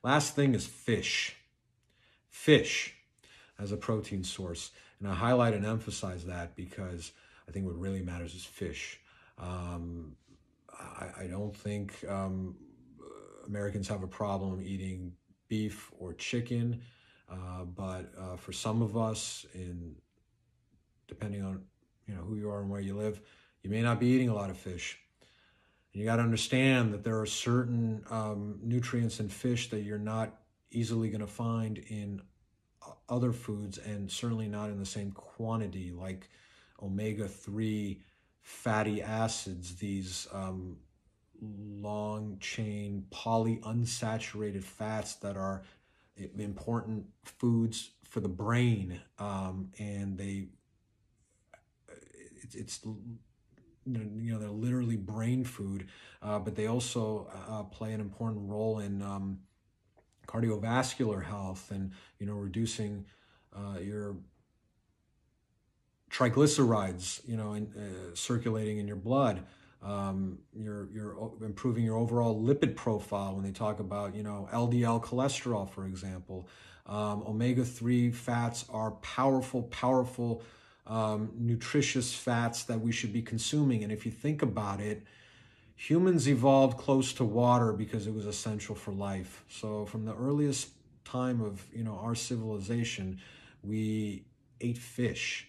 Last thing is fish. Fish as a protein source. And I highlight and emphasize that because I think what really matters is fish. Um, I don't think Americans have a problem eating beef or chicken, but for some of us, depending on who you are and where you live, you may not be eating a lot of fish. And you got to understand that there are certain nutrients in fish that you're not easily going to find in other foods, and certainly not in the same quantity, like omega-3 fatty acids, these long chain polyunsaturated fats that are important foods for the brain, and it's they're literally brain food, but they also play an important role in cardiovascular health, and reducing your triglycerides, circulating in your blood. You're improving your overall lipid profile when they talk about LDL cholesterol, for example. Omega-3 fats are powerful, nutritious fats that we should be consuming. And if you think about it, humans evolved close to water because it was essential for life. So from the earliest time of our civilization, we ate fish.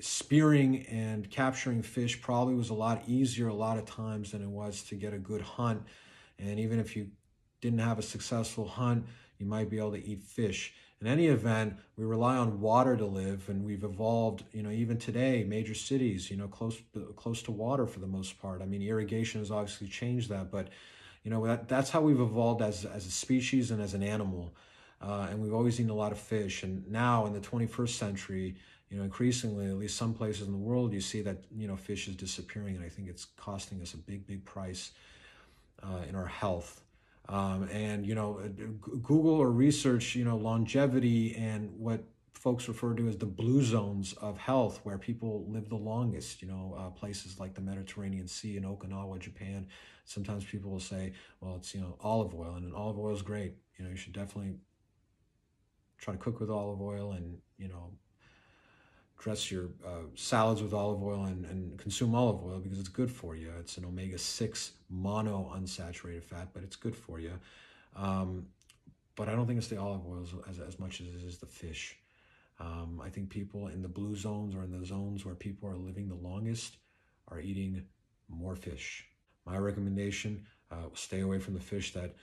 Spearing and capturing fish probably was a lot easier a lot of times than it was to get a good hunt. And even if you didn't have a successful hunt, you might be able to eat fish. In any event, we rely on water to live, and we've evolved, even today, major cities, close to water for the most part. I mean, irrigation has obviously changed that, but that's how we've evolved as a species and as an animal. And we've always eaten a lot of fish. And now in the 21st century, increasingly, at least some places in the world, you see that, fish is disappearing. And I think it's costing us a big price in our health. Google or research, longevity and what folks refer to as the blue zones of health, where people live the longest, places like the Mediterranean Sea in Okinawa, Japan. Sometimes people will say, well, it's, olive oil, and olive oil is great. You should definitely try to cook with olive oil, and, dress your salads with olive oil, and consume olive oil because it's good for you. It's an omega-6 mono unsaturated fat, but it's good for you. But I don't think it's the olive oil as much as it is the fish. I think people in the blue zones, or in the zones where people are living the longest, are eating more fish. My recommendation, stay away from the fish that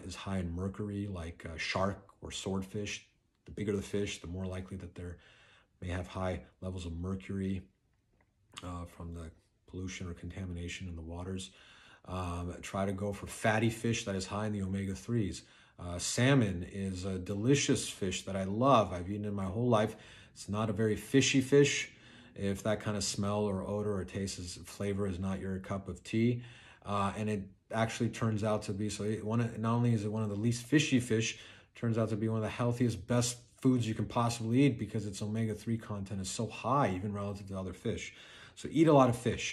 is high in mercury, like shark or swordfish. The bigger the fish, the more likely that they're may have high levels of mercury from the pollution or contamination in the waters. Try to go for fatty fish that is high in the omega-3s. Salmon is a delicious fish that I love. I've eaten it my whole life. It's not a very fishy fish. If that kind of smell or odor or taste, flavor is not your cup of tea. And it actually turns out to be, not only is it one of the least fishy fish, it turns out to be one of the healthiest, best foods you can possibly eat, because its omega-3 content is so high, even relative to other fish. So eat a lot of fish.